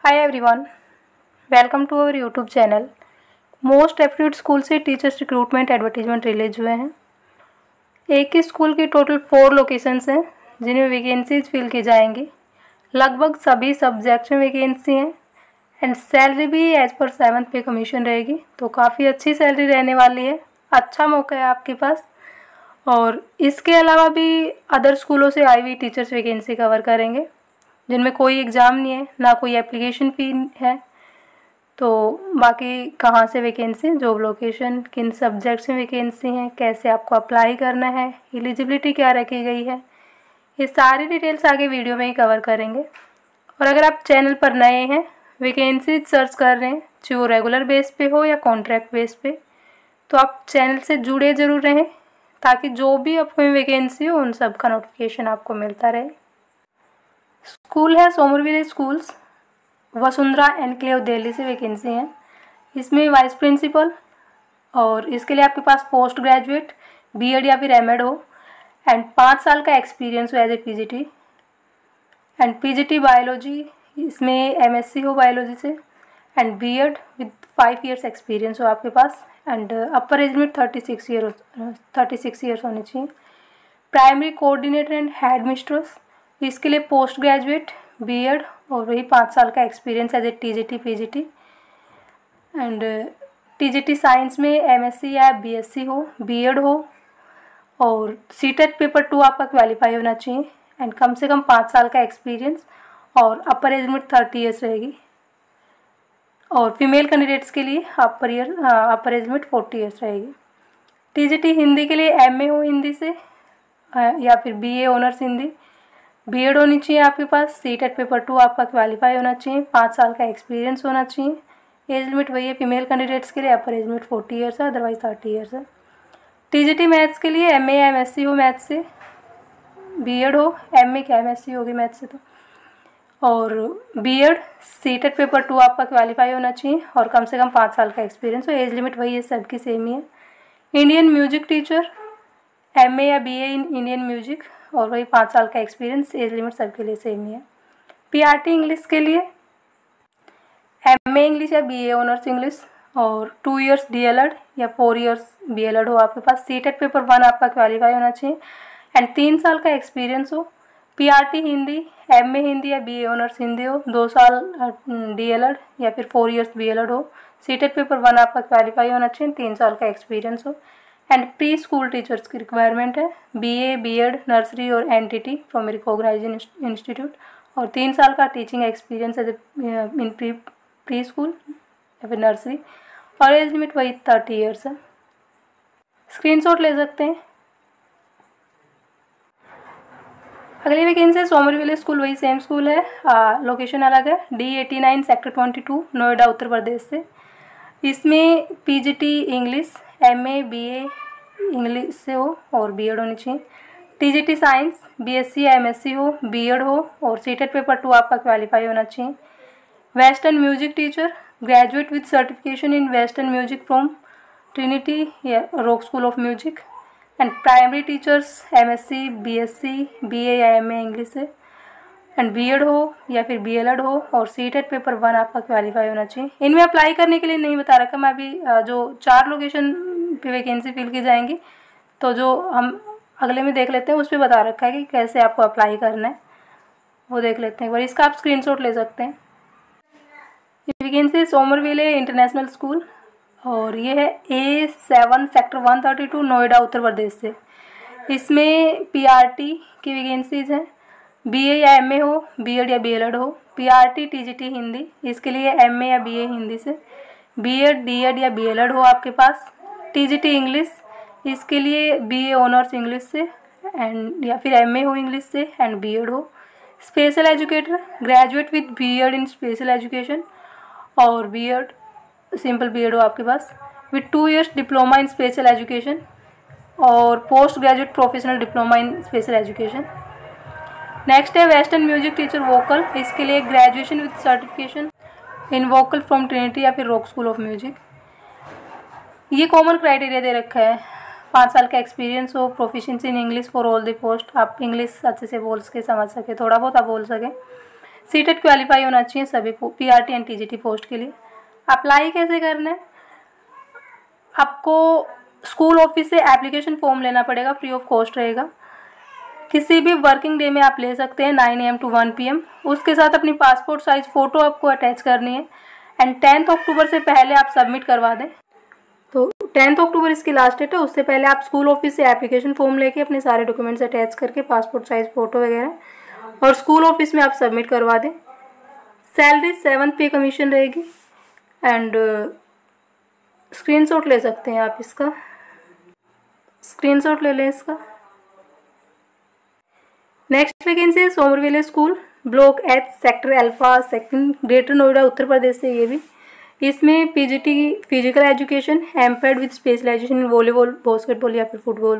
Hi everyone, welcome to our YouTube channel. Most aptitude school से teachers recruitment advertisement release हुए हैं। एक ही स्कूल की टोटल 4 लोकेशंस हैं जिनमें वैकेंसीज फिल की जाएंगी। लगभग सभी सब्जेक्ट्स में वैकेंसी हैं एंड सैलरी भी एज पर 7th पे कमीशन रहेगी, तो काफ़ी अच्छी सैलरी रहने वाली है। अच्छा मौका है आपके पास। और इसके अलावा भी अदर स्कूलों से आई हुई टीचर्स वैकेंसी कवर करेंगे जिनमें कोई एग्ज़ाम नहीं है, ना कोई एप्लीकेशन फ़ी है। तो बाकी कहाँ से वैकेंसी, जॉब लोकेशन, किन सब्जेक्ट्स में वैकेंसी हैं, कैसे आपको अप्लाई करना है, एलिजिबिलिटी क्या रखी गई है, ये सारी डिटेल्स आगे वीडियो में ही कवर करेंगे। और अगर आप चैनल पर नए हैं, वैकेंसी सर्च कर रहे हैं, चाहे वो रेगुलर बेस पे हो या कॉन्ट्रैक्ट बेस पे, तो आप चैनल से जुड़े ज़रूर रहें ताकि जो भी अपकमिंग वैकेंसी हो उन सब का नोटिफिकेशन आपको मिलता रहे। स्कूल है Somerville schools, Vasundhara enclave Delhi से वैकेंसी है। इसमें वाइस प्रिंसिपल, और इसके लिए आपके पास पोस्ट ग्रेजुएट बीएड या फिर एमएड हो एंड 5 साल का एक्सपीरियंस हो as a PGT and PGT biology, इसमें एमएससी हो बायोलॉजी से and BEd with 5 years experience हो आपके पास and upper age limit 36 years होनी चाहिए। Primary coordinator and headmistress, इसके लिए पोस्ट ग्रेजुएट बीएड और वही 5 साल का experience as a TGT PGT and TGT science में एमएससी या बीएससी हो, बीएड हो और सीटेट पेपर 2 आपका क्वालिफाई होना चाहिए एंड कम से कम 5 साल का एक्सपीरियंस और अपर एज लिमिट 30 ईयर्स रहेगी। और फीमेल कैंडिडेट्स के लिए अपर एज लिमिट 40 ईयर्स रहेगी। टीजीटी हिंदी के लिए एमए हो हिंदी से या फिर बीए ऑनर्स हिंदी, बीएड होनी चाहिए आपके पास, सीटेट पेपर 2 आपका क्वालिफाई होना चाहिए, 5 साल का एक्सपीरियंस होना चाहिए। एज लिमिट वही है फीमेल कैंडिडेट्स के लिए, अपर एज लिमिट 40 ईयर्स है, अदरवाइज 30 ईयर्स है। टीजीटी मैथ्स के लिए एमए या एमएससी हो मैथ्स से, बीएड हो, एमए क्या एमएससी होगी मैथ्स से तो, और बीएड सीटेट पेपर 2 आपका क्वालिफाई होना चाहिए और कम से कम 5 साल का एक्सपीरियंस हो। एज लिमिट वही है, सबकी सेम ही है। इंडियन म्यूजिक टीचर एमए या बीए इन इंडियन म्यूजिक और वही 5 साल का एक्सपीरियंस, एज लिमिट सबके लिए सेम ही है। पीआरटी इंग्लिश के लिए एमए इंग्लिश या बीए ऑनर्स इंग्लिश और 2 इयर्स डीएलएड या 4 इयर्स बीएलएड हो आपके पास, सीटेट पेपर 1 आपका क्वालिफाई होना चाहिए एंड 3 साल का एक्सपीरियंस हो। पीआरटी हिंदी एमए हिंदी या बीए ऑनर्स हिंदी हो, 2 साल डीएलएड या फिर 4 इयर्स बीएलएड हो, सीटेट पेपर 1 आपका क्वालिफाई होना चाहिए, 3 साल का एक्सपीरियंस हो एंड प्री स्कूल टीचर्स की रिक्वायरमेंट है, बीए बीएड नर्सरी और एनटीटी फ्रॉम रिकॉग्नाइज्ड इंस्टीट्यूट और 3 साल का teaching experience as in pre school या फिर नर्सरी और एज लिमिट वही 30 ईयर्स है। स्क्रीनशॉट ले सकते हैं। अगली वैकेंसी सोमरविले स्कूल, वही सेम स्कूल है, लोकेशन अलग है, D89 सेक्टर 22 नोएडा उत्तर प्रदेश से। इसमें PGT English MA BA English से हो और बीएड होनी चाहिए। टीजीटी साइंस बीएससी या एमएससी हो, बीएड हो और सीटेट पेपर 2 आपका क्वालिफाई होना चाहिए। Western music teacher graduate with certification in western music from Trinity या Rock School of Music and primary teachers MSc BSc BA या एमए इंग्लिश से एंड बीएड हो या फिर बीएलएड हो और सीटेट पेपर 1 आपका क्वालिफाई होना चाहिए। इनमें अप्लाई करने के लिए नहीं बता रखा, मैं अभी जो 4 लोकेशन पे वैकेंसी फिल की जाएंगी तो जो हम अगले में देख लेते हैं उस पर बता रखा है कि कैसे आपको अप्लाई करना है, वो देख लेते हैं एक बार। इसका आप स्क्रीनशॉट ले सकते हैं। वैकेंसी सोमरविले इंटरनेशनल स्कूल और ये है A7 सेक्टर 132 नोएडा उत्तर प्रदेश से। इसमें पीआरटी की वैकेंसीज हैं, बीए या एमए हो, बीएड या बीएलएड हो, पीआरटी टीजीटी हिंदी, इसके लिए एमए या बीए हिंदी से, बीएड डीएड या बीएलएड हो आपके पास। टीजीटी इंग्लिश, इसके लिए बीए ऑनर्स इंग्लिश से एंड या फिर एमए हो इंग्लिश से एंड बीएड हो। Special educator graduate with BEd in special education और बीएड सिंपल बीएड हो आपके पास with 2 years diploma in special education और post graduate professional diploma in special education. Next है वेस्टर्न म्यूजिक टीचर वोकल, इसके लिए graduation with certification in vocal from Trinity या फिर रॉक स्कूल ऑफ म्यूजिक। ये कॉमन क्राइटेरिया दे रखा है, 5 साल का एक्सपीरियंस हो, proficiency in English for all the post, आप इंग्लिश अच्छे से बोल सके, समझ सके, थोड़ा बहुत आप बोल सकें। सीटेट क्वालिफाई होना चाहिए सभी पीआरटी एंड टीजीटी पोस्ट के लिए। अप्लाई कैसे करना है, आपको स्कूल ऑफिस से एप्लीकेशन फॉर्म लेना पड़ेगा, फ्री ऑफ कॉस्ट रहेगा। किसी भी वर्किंग डे में आप ले सकते हैं 9 AM to 1 PM। उसके साथ अपनी पासपोर्ट साइज फ़ोटो आपको अटैच करनी है एंड 10 अक्टूबर से पहले आप सबमिट करवा दें। तो 10 अक्टूबर इसकी लास्ट डेट है, उससे पहले आप स्कूल ऑफिस से एप्लीकेशन फॉर्म लेके अपने सारे डॉक्यूमेंट्स अटैच करके पासपोर्ट साइज फ़ोटो वगैरह और स्कूल ऑफिस में आप सबमिट करवा दें। सैलरी 7th पे कमीशन रहेगी एंड स्क्रीनशॉट ले सकते हैं आप इसका, स्क्रीनशॉट ले लें इसका। नेक्स्ट वैकेंसी है Somerville School, block H, sector alpha, section Greater Noida, Uttar Pradesh से। ये भी इसमें PGT physical education MPEd with specialisation in volleyball, basketball या फिर फुटबॉल।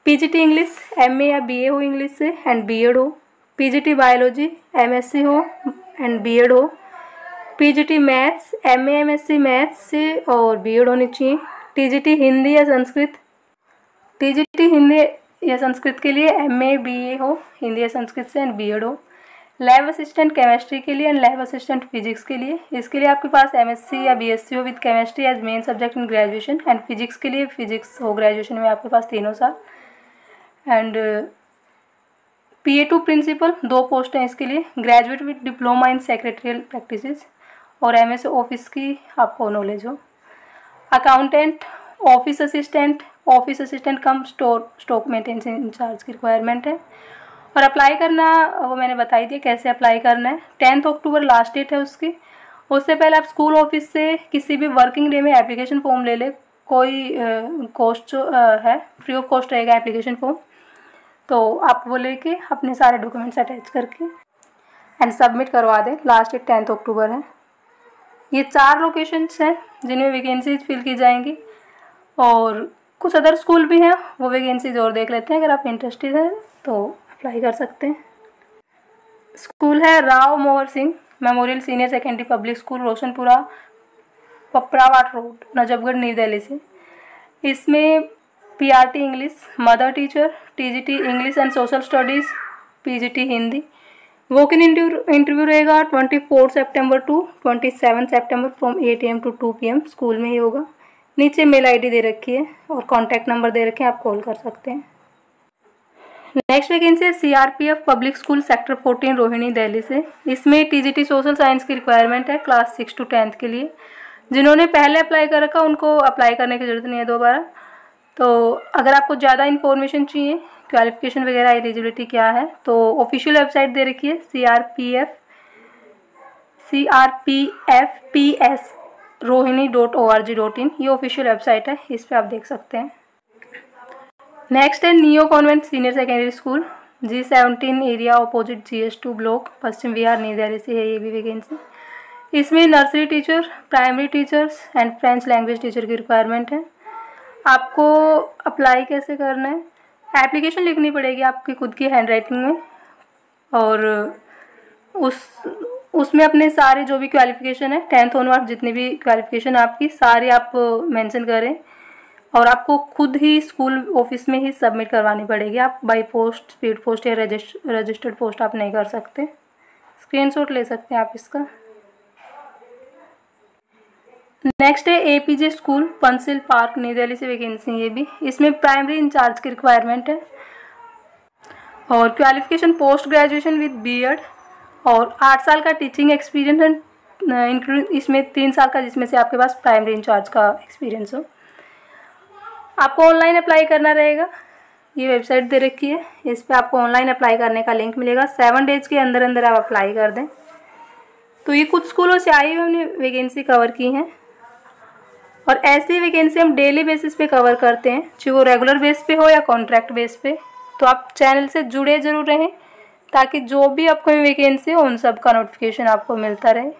पीजीटी इंग्लिश MA या BA हो इंग्लिश से एंड बीएड हो। पीजीटी बायोलॉजी MSc हो एंड बीएड हो। PGT maths MA MSc maths से और बीएड होनी चाहिए। टीजीटी हिंदी या संस्कृत, टीजीटी हिंदी या संस्कृत के लिए MA BA हो हिंदी या संस्कृत से एंड बीएड हो। लैब असिस्टेंट केमिस्ट्री के लिए एंड लैब असिस्टेंट फिजिक्स के लिए, इसके लिए आपके पास MSc या BSc हो with chemistry as main subject in graduation and physics के लिए फिजिक्स हो ग्रेजुएशन में आपके पास 3 साल। एंड PA2 प्रिंसिपल 2 पोस्ट हैं इसके लिए, graduate with diploma in secretarial practices और MS ऑफिस की आपको नॉलेज हो। Accountant, office assistant cum stock maintenance incharge की रिक्वायरमेंट है। और अप्लाई करना वो मैंने बताई थी कैसे अप्लाई करना है। 10 अक्टूबर लास्ट डेट है उसकी। उससे पहले आप स्कूल ऑफिस से किसी भी वर्किंग डे में एप्लीकेशन फॉर्म ले ले, कोई कॉस्ट है, फ्री ऑफ कॉस्ट रहेगा एप्लीकेशन फॉर्म। तो आप वो लेके अपने सारे डॉक्यूमेंट्स अटैच करके एंड सबमिट करवा दें। लास्ट डेट 10 अक्टूबर है। ये 4 लोकेशंस हैं जिनमें वैकेंसीज फिल की जाएंगी और कुछ अदर स्कूल भी हैं, वो वैकेंसीज और देख लेते हैं। अगर आप इंटरेस्टेड हैं तो अप्लाई कर सकते हैं। स्कूल है Rao Mohar Singh Memorial Senior Secondary Public School, Roshanpura, Paprawat road, Najafgarh, New Delhi से। इसमें PRT English, mother teacher, TGT English and social studies, PGT Hindi. Walk in interview रहेगा 24 सितंबर टू 27 सितंबर from 8 AM to 2 PM, school में ही होगा। नीचे मेल ID दे रखी है और कॉन्टैक्ट नंबर दे रखे हैं, आप कॉल कर सकते हैं। नेक्स्ट वैकेंसी है CRPF public school sector 14 Rohini Delhi से। इसमें TGT सोशल साइंस की रिक्वायरमेंट है क्लास 6 to 10th के लिए। जिन्होंने पहले अप्लाई कर रखा उनको अप्लाई करने की ज़रूरत नहीं है दोबारा। तो अगर आपको ज़्यादा इन्फॉर्मेशन चाहिए, क्वालिफिकेशन वगैरह, एलिजिबिलिटी क्या है, तो ऑफिशियल वेबसाइट दे रखी है CRPFPS rohini.org.in, ये ऑफिशियल वेबसाइट है, इस पर आप देख सकते हैं। नेक्स्ट है Neo Convent Senior Secondary School, G17 area opposite GS2 block, Paschim Vihar, New Delhi से है ये भी वैकेंसी। इसमें nursery teacher, primary teachers and French language teacher की रिक्वायरमेंट है। आपको अप्लाई कैसे करना है, एप्लीकेशन लिखनी पड़ेगी आपकी खुद की हैंड राइटिंग में और उसमें अपने सारे जो भी क्वालिफिकेशन है 10th ऑनवर्ड जितनी भी क्वालिफिकेशन आपकी सारी आप मेंशन करें और आपको खुद ही स्कूल ऑफिस में ही सबमिट करवानी पड़ेगी। आप बाय पोस्ट, स्पीड पोस्ट या रजिस्टर्ड पोस्ट आप नहीं कर सकते। स्क्रीनशॉट ले सकते हैं आप इसका। नेक्स्ट है APJ school, pencil park, new Delhi से वैकेंसी ये भी। इसमें प्राइमरी इंचार्ज की रिक्वायरमेंट है और qualification post graduation with BEd और 8 साल का टीचिंग एक्सपीरियंस है इंक्लूड, इसमें 3 साल का जिसमें से आपके पास प्राइमरी इंचार्ज का एक्सपीरियंस हो। आपको ऑनलाइन अप्लाई करना रहेगा, ये वेबसाइट दे रखी है, इस पर आपको ऑनलाइन अप्लाई करने का लिंक मिलेगा। 7 डेज के अंदर अंदर आप अप्लाई कर दें। तो ये कुछ स्कूलों से आई हुई हमने वैकेंसी कवर की हैं और ऐसी वैकेंसी हम डेली बेसिस पे कवर करते हैं, चाहे वो रेगुलर बेस पे हो या कॉन्ट्रैक्ट बेस पे। तो आप चैनल से जुड़े ज़रूर रहें ताकि जो भी आपको वैकेंसी हो उन सब का नोटिफिकेशन आपको मिलता रहे।